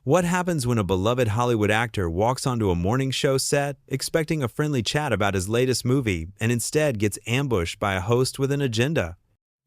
What happens when a beloved Hollywood actor walks onto a morning show set expecting a friendly chat about his latest movie and instead gets ambushed by a host with an agenda?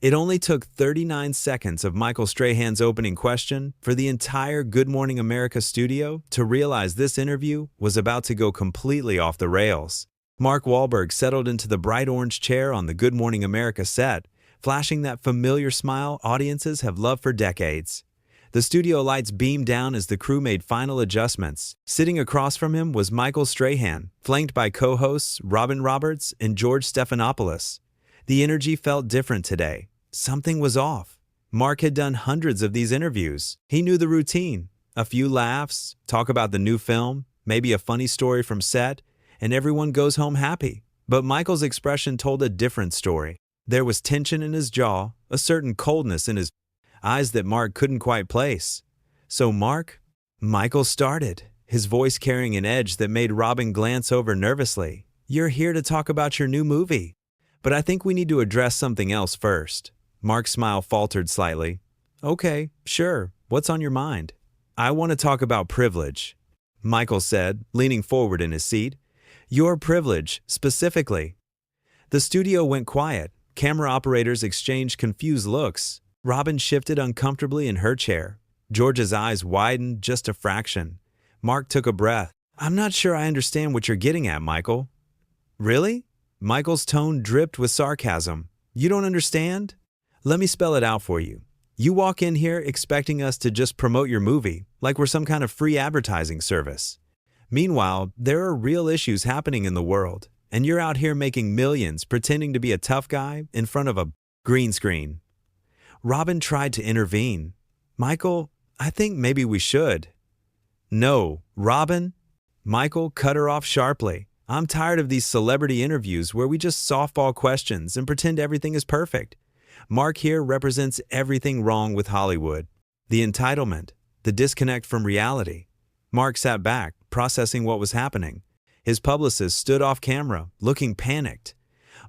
It only took 39 seconds of Michael Strahan's opening question for the entire Good Morning America studio to realize this interview was about to go completely off the rails. Mark Wahlberg settled into the bright orange chair on the Good Morning America set, flashing that familiar smile audiences have loved for decades. The studio lights beamed down as the crew made final adjustments. Sitting across from him was Michael Strahan, flanked by co-hosts Robin Roberts and George Stephanopoulos. The energy felt different today. Something was off. Mark had done hundreds of these interviews. He knew the routine. A few laughs, talk about the new film, maybe a funny story from set, and everyone goes home happy. But Michael's expression told a different story. There was tension in his jaw, a certain coldness in his eyes that Mark couldn't quite place. So Michael started, his voice carrying an edge that made Robin glance over nervously. "You're here to talk about your new movie. But I think we need to address something else first." Mark's smile faltered slightly. "Okay, sure. What's on your mind?" "I want to talk about privilege," Michael said, leaning forward in his seat. "Your privilege, specifically." The studio went quiet. Camera operators exchanged confused looks. Robin shifted uncomfortably in her chair. George's eyes widened just a fraction. Mark took a breath. "I'm not sure I understand what you're getting at, Michael." "Really?" Michael's tone dripped with sarcasm. "You don't understand? Let me spell it out for you. You walk in here expecting us to just promote your movie, like we're some kind of free advertising service. Meanwhile, there are real issues happening in the world, and you're out here making millions pretending to be a tough guy in front of a green screen." Robin tried to intervene. "Michael, I think maybe we should." "No, Robin." Michael cut her off sharply. "I'm tired of these celebrity interviews where we just softball questions and pretend everything is perfect. Mark here represents everything wrong with Hollywood. The entitlement, the disconnect from reality." Mark sat back, processing what was happening. His publicist stood off camera, looking panicked.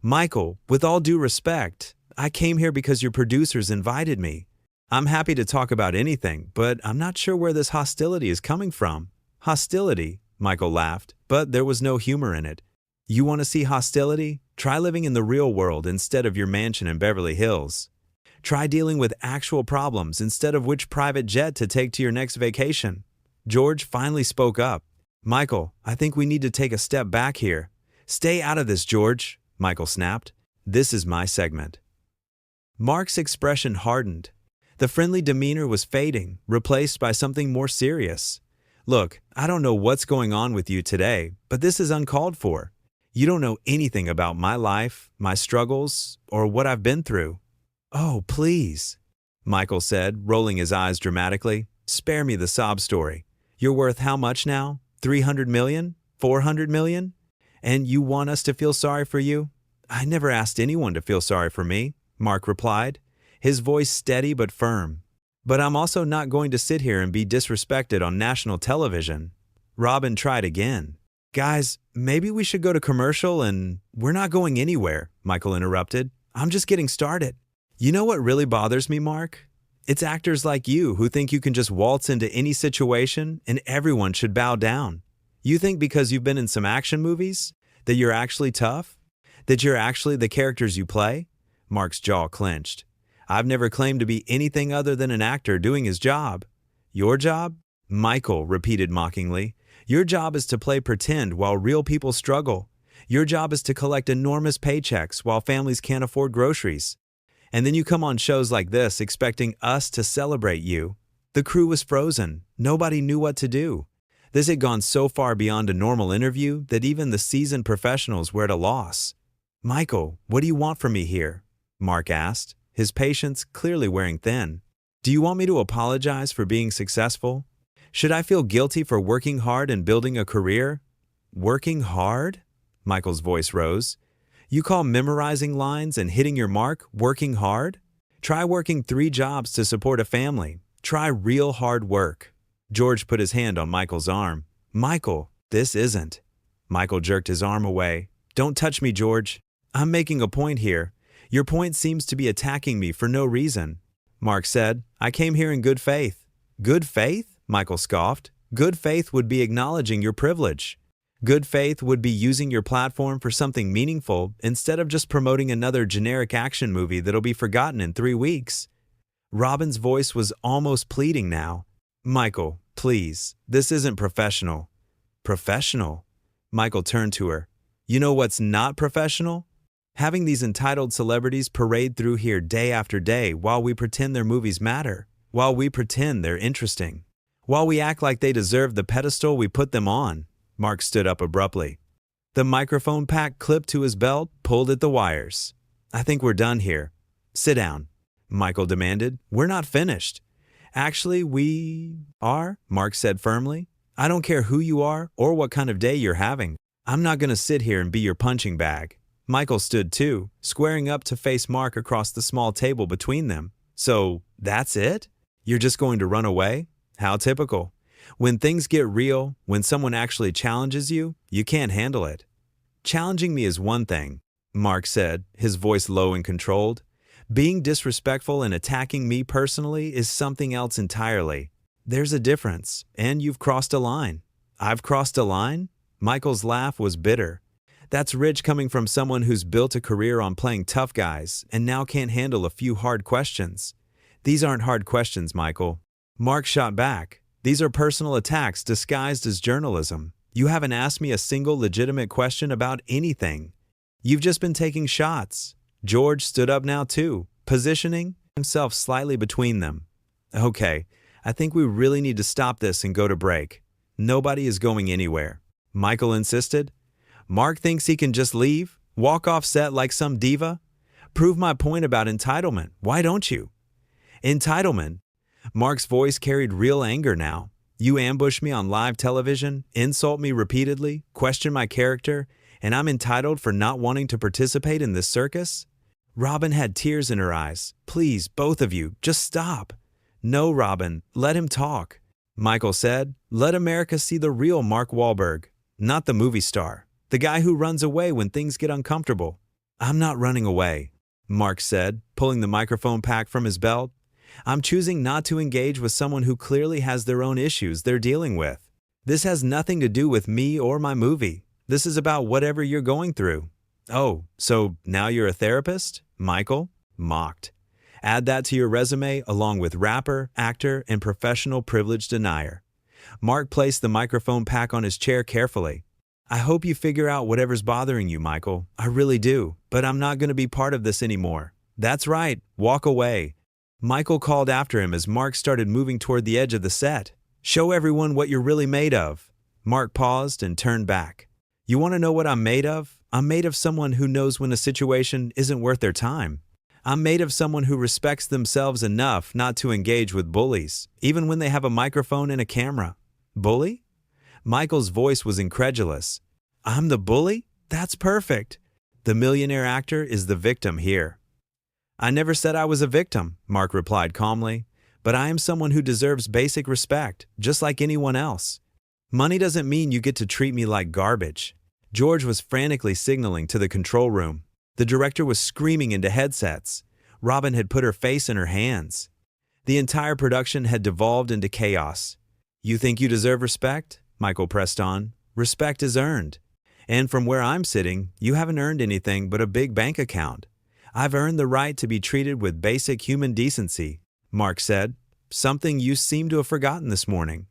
"Michael, with all due respect, I came here because your producers invited me. I'm happy to talk about anything, but I'm not sure where this hostility is coming from." "Hostility?" Michael laughed, but there was no humor in it. "You want to see hostility? Try living in the real world instead of your mansion in Beverly Hills. Try dealing with actual problems instead of which private jet to take to your next vacation." George finally spoke up. "Michael, I think we need to take a step back here." "Stay out of this, George," Michael snapped. "This is my segment." Mark's expression hardened. The friendly demeanor was fading, replaced by something more serious. "Look, I don't know what's going on with you today, but this is uncalled for. You don't know anything about my life, my struggles, or what I've been through." "Oh, please," Michael said, rolling his eyes dramatically. "Spare me the sob story. You're worth how much now? 300 million? 400 million? And you want us to feel sorry for you?" "I never asked anyone to feel sorry for me," Mark replied, his voice steady but firm. "But I'm also not going to sit here and be disrespected on national television." Robin tried again. "Guys, maybe we should go to commercial and—" "We're not going anywhere," Michael interrupted. "I'm just getting started." "You know what really bothers me, Mark? It's actors like you who think you can just waltz into any situation and everyone should bow down. You think because you've been in some action movies that you're actually tough? That you're actually the characters you play?" Mark's jaw clenched. "I've never claimed to be anything other than an actor doing his job." "Your job?" Michael repeated mockingly. "Your job is to play pretend while real people struggle. Your job is to collect enormous paychecks while families can't afford groceries. And then you come on shows like this expecting us to celebrate you." The crew was frozen. Nobody knew what to do. This had gone so far beyond a normal interview that even the seasoned professionals were at a loss. "Michael, what do you want from me here?" Mark asked, his patience clearly wearing thin. "Do you want me to apologize for being successful? Should I feel guilty for working hard and building a career?" "Working hard?" Michael's voice rose. "You call memorizing lines and hitting your mark working hard? Try working 3 jobs to support a family. Try real hard work." George put his hand on Michael's arm. "Michael, this isn't." Michael jerked his arm away. "Don't touch me, George. I'm making a point here. Your point seems to be attacking me for no reason." Mark said, "I came here in good faith." "Good faith?" Michael scoffed. Good faith would be acknowledging your privilege. Good faith would be using your platform for something meaningful instead of just promoting another generic action movie that'll be forgotten in 3 weeks. Robin's voice was almost pleading now. Michael, please, this isn't professional. Professional? Michael turned to her. You know what's not professional? Having these entitled celebrities parade through here day after day while we pretend their movies matter, while we pretend they're interesting, while we act like they deserve the pedestal we put them on. Mark stood up abruptly. The microphone pack clipped to his belt pulled at the wires. I think we're done here. Sit down, Michael demanded. We're not finished. Actually, we are, Mark said firmly. I don't care who you are or what kind of day you're having. I'm not going to sit here and be your punching bag. Michael stood too, squaring up to face Mark across the small table between them. So, that's it? You're just going to run away? How typical. When things get real, when someone actually challenges you, you can't handle it. Challenging me is one thing, Mark said, his voice low and controlled. Being disrespectful and attacking me personally is something else entirely. There's a difference, and you've crossed a line. I've crossed a line? Michael's laugh was bitter. That's rich coming from someone who's built a career on playing tough guys and now can't handle a few hard questions. These aren't hard questions, Michael. Mark shot back. These are personal attacks disguised as journalism. You haven't asked me a single legitimate question about anything. You've just been taking shots. George stood up now too, positioning himself slightly between them. Okay, I think we really need to stop this and go to break. Nobody is going anywhere. Michael insisted. Mark thinks he can just leave, walk off set like some diva? Prove my point about entitlement. Why don't you? Entitlement? Mark's voice carried real anger now. You ambush me on live television, insult me repeatedly, question my character, and I'm entitled for not wanting to participate in this circus? Robin had tears in her eyes. Please, both of you, just stop. No, Robin, let him talk. Michael said, let America see the real Mark Wahlberg, not the movie star, the guy who runs away when things get uncomfortable. I'm not running away, Mark said, pulling the microphone pack from his belt. I'm choosing not to engage with someone who clearly has their own issues they're dealing with. This has nothing to do with me or my movie. This is about whatever you're going through. Oh, so now you're a therapist? Michael mocked. Add that to your resume along with rapper, actor, and professional privilege denier. Mark placed the microphone pack on his chair carefully. I hope you figure out whatever's bothering you, Michael. I really do, but I'm not going to be part of this anymore. That's right, walk away. Michael called after him as Mark started moving toward the edge of the set. Show everyone what you're really made of. Mark paused and turned back. You want to know what I'm made of? I'm made of someone who knows when a situation isn't worth their time. I'm made of someone who respects themselves enough not to engage with bullies, even when they have a microphone and a camera. Bully? Michael's voice was incredulous. I'm the bully? That's perfect. The millionaire actor is the victim here. I never said I was a victim, Mark replied calmly, but I am someone who deserves basic respect, just like anyone else. Money doesn't mean you get to treat me like garbage. George was frantically signaling to the control room. The director was screaming into headsets. Robin had put her face in her hands. The entire production had devolved into chaos. You think you deserve respect? Michael pressed on. Respect is earned. And from where I'm sitting, you haven't earned anything but a big bank account. I've earned the right to be treated with basic human decency, Mark said, something you seem to have forgotten this morning.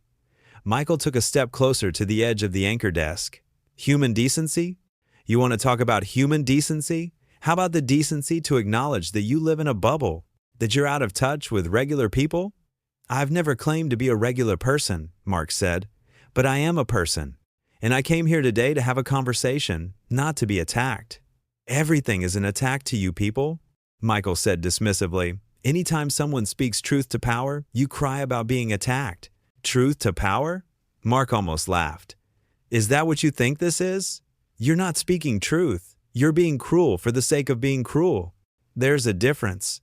Michael took a step closer to the edge of the anchor desk. Human decency? You want to talk about human decency? How about the decency to acknowledge that you live in a bubble, that you're out of touch with regular people? I've never claimed to be a regular person, Mark said, but I am a person, and I came here today to have a conversation, not to be attacked. Everything is an attack to you people, Michael said dismissively. Anytime someone speaks truth to power, you cry about being attacked. Truth to power? Mark almost laughed. Is that what you think this is? You're not speaking truth. You're being cruel for the sake of being cruel. There's a difference.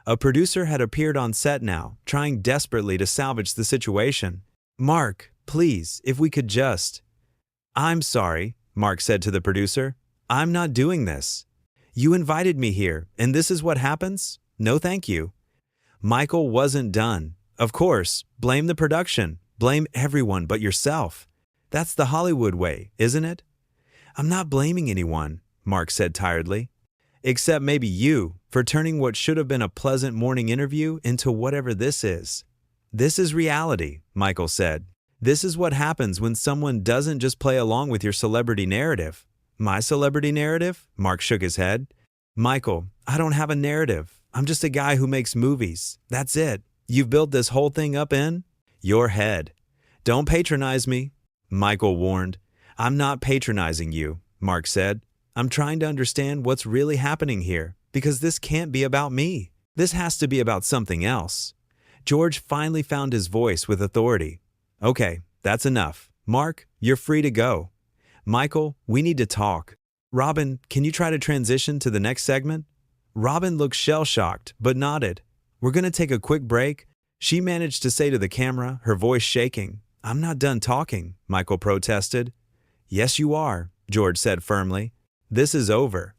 A producer had appeared on set now, trying desperately to salvage the situation. Mark, please, if we could just... I'm sorry, Mark said to the producer. I'm not doing this. You invited me here, and this is what happens? No thank you. Michael wasn't done. Of course, blame the production. Blame everyone but yourself. That's the Hollywood way, isn't it? I'm not blaming anyone, Mark said tiredly. Except maybe you, for turning what should have been a pleasant morning interview into whatever this is. This is reality, Michael said. This is what happens when someone doesn't just play along with your celebrity narrative. My celebrity narrative? Mark shook his head. Michael, I don't have a narrative. I'm just a guy who makes movies. That's it. You've built this whole thing up in your head. Don't patronize me, Michael warned. I'm not patronizing you, Mark said. I'm trying to understand what's really happening here, because this can't be about me. This has to be about something else. George finally found his voice with authority. Okay, that's enough. Mark, you're free to go. Michael, we need to talk. Robin, can you try to transition to the next segment? Robin looked shell-shocked, but nodded. We're going to take a quick break. She managed to say to the camera, her voice shaking. I'm not done talking, Michael protested. Yes, you are, George said firmly. This is over.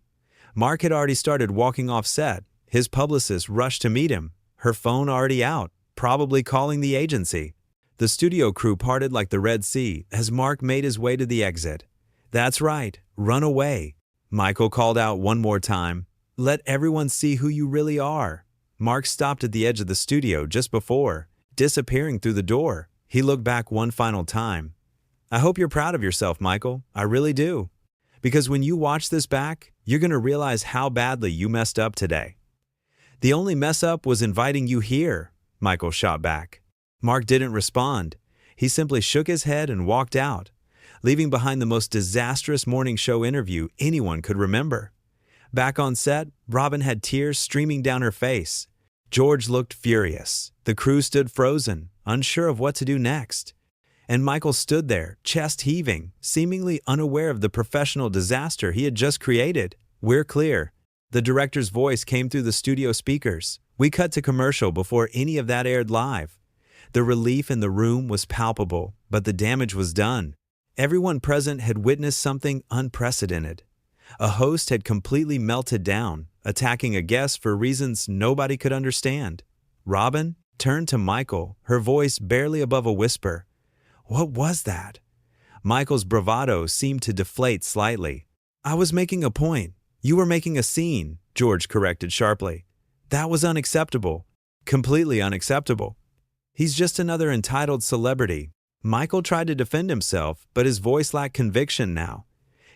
Mark had already started walking off set. His publicist rushed to meet him, her phone already out, probably calling the agency. The studio crew parted like the Red Sea as Mark made his way to the exit. That's right, run away. Michael called out one more time. Let everyone see who you really are. Mark stopped at the edge of the studio just before, disappearing through the door. He looked back one final time. I hope you're proud of yourself, Michael. I really do. Because when you watch this back, you're going to realize how badly you messed up today. The only mess up was inviting you here, Michael shot back. Mark didn't respond. He simply shook his head and walked out, leaving behind the most disastrous morning show interview anyone could remember. Back on set, Robin had tears streaming down her face. George looked furious. The crew stood frozen, unsure of what to do next. And Michael stood there, chest heaving, seemingly unaware of the professional disaster he had just created. We're clear. The director's voice came through the studio speakers. We cut to commercial before any of that aired live. The relief in the room was palpable, but the damage was done. Everyone present had witnessed something unprecedented. A host had completely melted down, attacking a guest for reasons nobody could understand. Robin turned to Michael, her voice barely above a whisper. What was that? Michael's bravado seemed to deflate slightly. I was making a point. You were making a scene, George corrected sharply. That was unacceptable. Completely unacceptable. He's just another entitled celebrity. Michael tried to defend himself, but his voice lacked conviction now.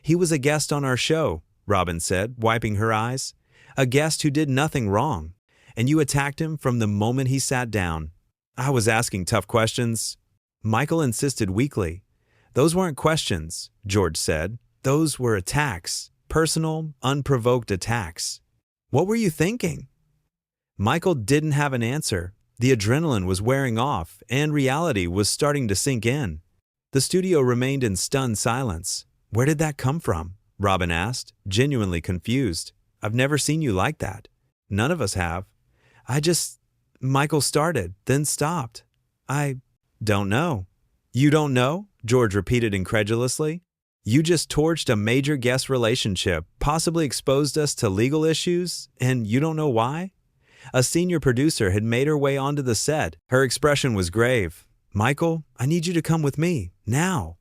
He was a guest on our show, Robin said, wiping her eyes. A guest who did nothing wrong. And you attacked him from the moment he sat down. I was asking tough questions. Michael insisted weakly. Those weren't questions, George said. Those were attacks. Personal, unprovoked attacks. What were you thinking? Michael didn't have an answer. The adrenaline was wearing off, and reality was starting to sink in. The studio remained in stunned silence. Where did that come from? Robin asked, genuinely confused. I've never seen you like that. None of us have. Michael started, then stopped. I don't know. You don't know? George repeated incredulously. You just torched a major guest relationship, possibly exposed us to legal issues, and you don't know why? A senior producer had made her way onto the set. Her expression was grave. Michael, I need you to come with me, now.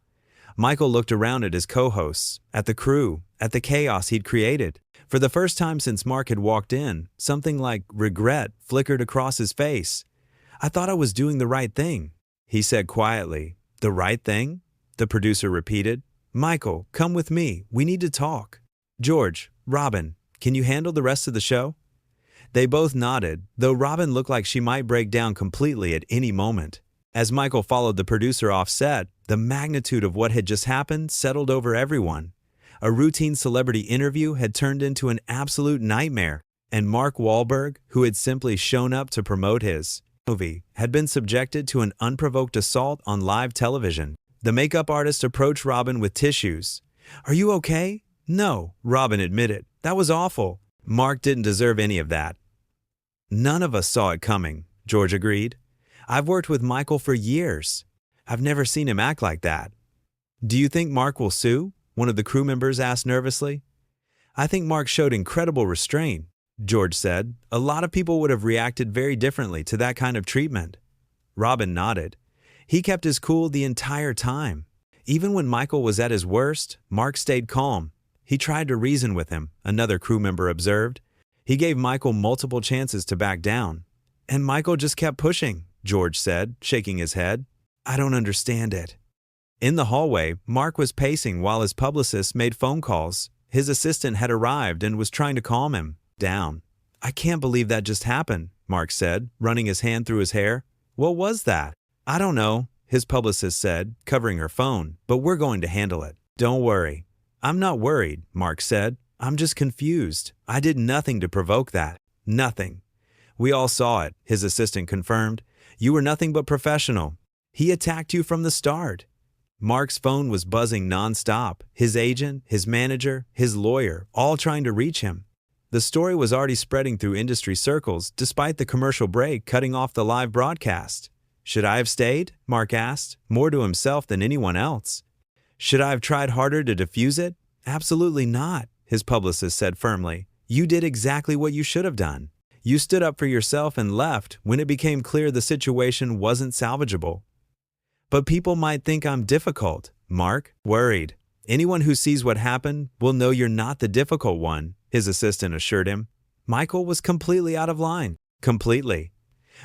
Michael looked around at his co-hosts, at the crew, at the chaos he'd created. For the first time since Mark had walked in, something like regret flickered across his face. I thought I was doing the right thing, he said quietly. The right thing? The producer repeated. Michael, come with me. We need to talk. George, Robin, can you handle the rest of the show? They both nodded, though Robin looked like she might break down completely at any moment. As Michael followed the producer off set, the magnitude of what had just happened settled over everyone. A routine celebrity interview had turned into an absolute nightmare, and Mark Wahlberg, who had simply shown up to promote his movie, had been subjected to an unprovoked assault on live television. The makeup artist approached Robin with tissues. Are you okay? No, Robin admitted. That was awful. Mark didn't deserve any of that. None of us saw it coming, George agreed. I've worked with Michael for years. I've never seen him act like that. Do you think Mark will sue? One of the crew members asked nervously. I think Mark showed incredible restraint, George said. A lot of people would have reacted very differently to that kind of treatment. Robin nodded. He kept his cool the entire time. Even when Michael was at his worst, Mark stayed calm. He tried to reason with him, another crew member observed. He gave Michael multiple chances to back down. And Michael just kept pushing, George said, shaking his head. I don't understand it. In the hallway, Mark was pacing while his publicist made phone calls. His assistant had arrived and was trying to calm him down. I can't believe that just happened, Mark said, running his hand through his hair. What was that? I don't know, his publicist said, covering her phone, but we're going to handle it. Don't worry. I'm not worried, Mark said. I'm just confused. I did nothing to provoke that. Nothing. We all saw it, his assistant confirmed. You were nothing but professional. He attacked you from the start. Mark's phone was buzzing nonstop. His agent, his manager, his lawyer, all trying to reach him. The story was already spreading through industry circles despite the commercial break cutting off the live broadcast. Should I have stayed? Mark asked, more to himself than anyone else. Should I have tried harder to defuse it? Absolutely not, his publicist said firmly. You did exactly what you should have done. You stood up for yourself and left when it became clear the situation wasn't salvageable. But people might think I'm difficult, Mark worried. Anyone who sees what happened will know you're not the difficult one, his assistant assured him. Michael was completely out of line. Completely.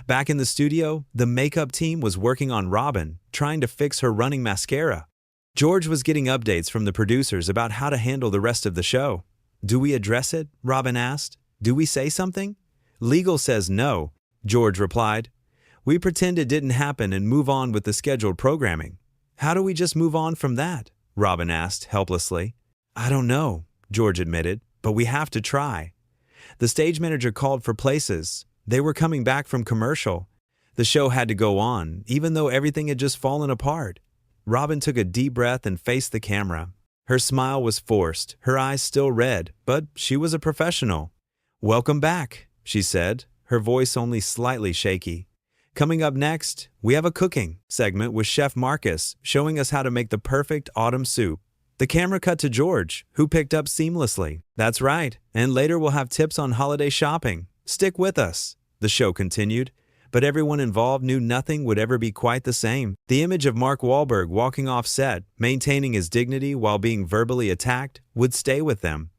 Back in the studio, the makeup team was working on Robin, trying to fix her running mascara. George was getting updates from the producers about how to handle the rest of the show. Do we address it? Robin asked. Do we say something? Legal says no, George replied. We pretend it didn't happen and move on with the scheduled programming. How do we just move on from that? Robin asked helplessly. I don't know, George admitted, but we have to try. The stage manager called for places. They were coming back from commercial. The show had to go on, even though everything had just fallen apart. Robin took a deep breath and faced the camera. Her smile was forced, her eyes still red, but she was a professional. Welcome back, she said, her voice only slightly shaky. Coming up next, we have a cooking segment with Chef Marcus showing us how to make the perfect autumn soup. The camera cut to George, who picked up seamlessly. That's right, and later we'll have tips on holiday shopping. Stick with us, the show continued. But everyone involved knew nothing would ever be quite the same. The image of Mark Wahlberg walking off set, maintaining his dignity while being verbally attacked, would stay with them.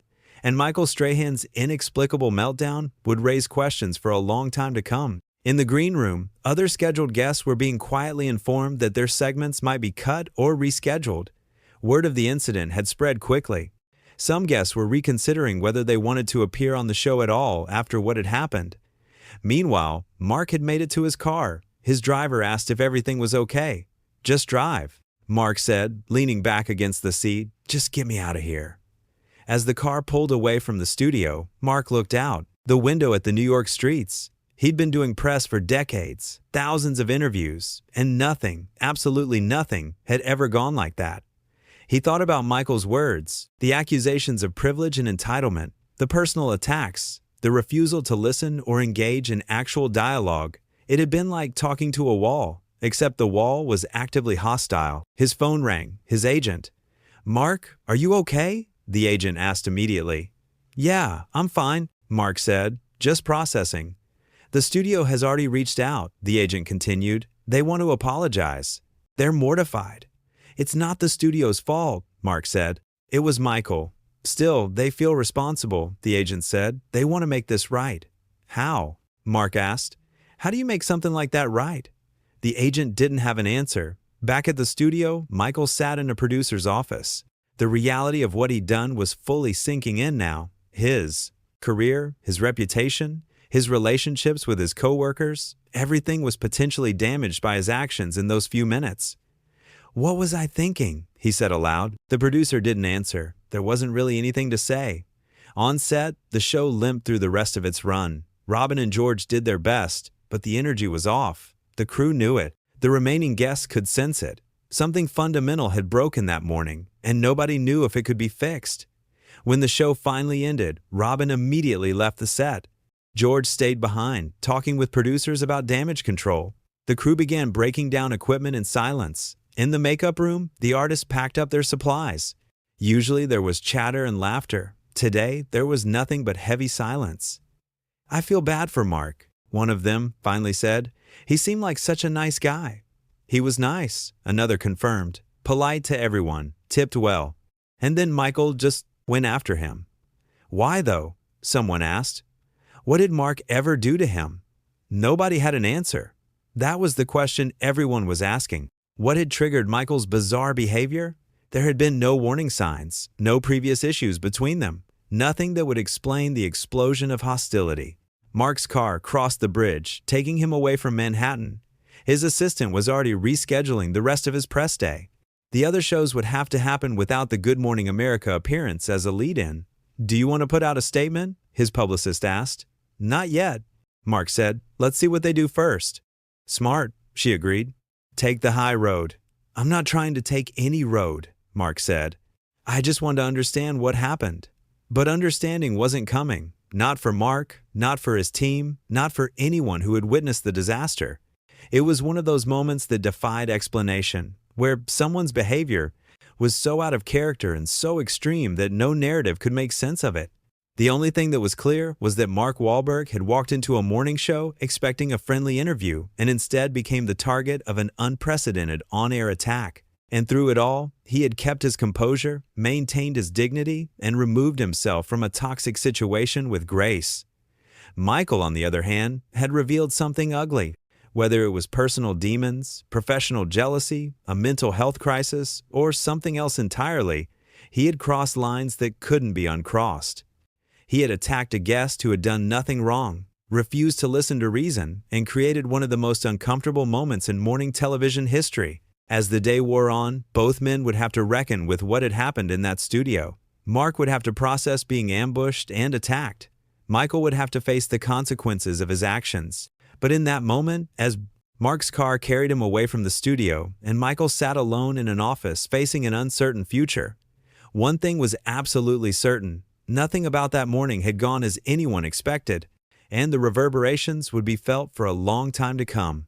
And Michael Strahan's inexplicable meltdown would raise questions for a long time to come. In the green room, other scheduled guests were being quietly informed that their segments might be cut or rescheduled. Word of the incident had spread quickly. Some guests were reconsidering whether they wanted to appear on the show at all after what had happened. Meanwhile, Mark had made it to his car. His driver asked if everything was okay. Just drive, Mark said, leaning back against the seat. Just get me out of here. As the car pulled away from the studio, Mark looked out the window at the New York streets. He'd been doing press for decades, thousands of interviews, and nothing, absolutely nothing, had ever gone like that. He thought about Michael's words, the accusations of privilege and entitlement, the personal attacks, the refusal to listen or engage in actual dialogue. It had been like talking to a wall, except the wall was actively hostile. His phone rang, his agent. Mark, are you okay? The agent asked immediately. Yeah, I'm fine, Mark said, just processing. The studio has already reached out, the agent continued. They want to apologize. They're mortified. It's not the studio's fault, Mark said. It was Michael. Still, they feel responsible, the agent said. They want to make this right. How? Mark asked. How do you make something like that right? The agent didn't have an answer. Back at the studio, Michael sat in a producer's office. The reality of what he'd done was fully sinking in now. His career, his reputation, his relationships with his coworkers, everything was potentially damaged by his actions in those few minutes. What was I thinking? He said aloud. The producer didn't answer. There wasn't really anything to say. On set, the show limped through the rest of its run. Robin and George did their best, but the energy was off. The crew knew it. The remaining guests could sense it. Something fundamental had broken that morning, and nobody knew if it could be fixed. When the show finally ended, Robin immediately left the set. George stayed behind, talking with producers about damage control. The crew began breaking down equipment in silence. In the makeup room, the artists packed up their supplies. Usually there was chatter and laughter. Today, there was nothing but heavy silence. I feel bad for Mark, one of them finally said. He seemed like such a nice guy. He was nice, another confirmed, polite to everyone, tipped well. And then Michael just went after him. Why though? Someone asked. What did Mark ever do to him? Nobody had an answer. That was the question everyone was asking. What had triggered Michael's bizarre behavior? There had been no warning signs, no previous issues between them, nothing that would explain the explosion of hostility. Mark's car crossed the bridge, taking him away from Manhattan. His assistant was already rescheduling the rest of his press day. The other shows would have to happen without the Good Morning America appearance as a lead-in. Do you want to put out a statement? His publicist asked. Not yet, Mark said. Let's see what they do first. Smart, she agreed. Take the high road. I'm not trying to take any road, Mark said. I just want to understand what happened. But understanding wasn't coming. Not for Mark, not for his team, not for anyone who had witnessed the disaster. It was one of those moments that defied explanation, where someone's behavior was so out of character and so extreme that no narrative could make sense of it. The only thing that was clear was that Mark Wahlberg had walked into a morning show expecting a friendly interview and instead became the target of an unprecedented on-air attack. And through it all, he had kept his composure, maintained his dignity, and removed himself from a toxic situation with grace. Michael, on the other hand, had revealed something ugly. Whether it was personal demons, professional jealousy, a mental health crisis, or something else entirely, he had crossed lines that couldn't be uncrossed. He had attacked a guest who had done nothing wrong, refused to listen to reason, and created one of the most uncomfortable moments in morning television history. As the day wore on, both men would have to reckon with what had happened in that studio. Mark would have to process being ambushed and attacked. Michael would have to face the consequences of his actions. But in that moment, as Mark's car carried him away from the studio and Michael sat alone in an office facing an uncertain future, one thing was absolutely certain. Nothing about that morning had gone as anyone expected, and the reverberations would be felt for a long time to come.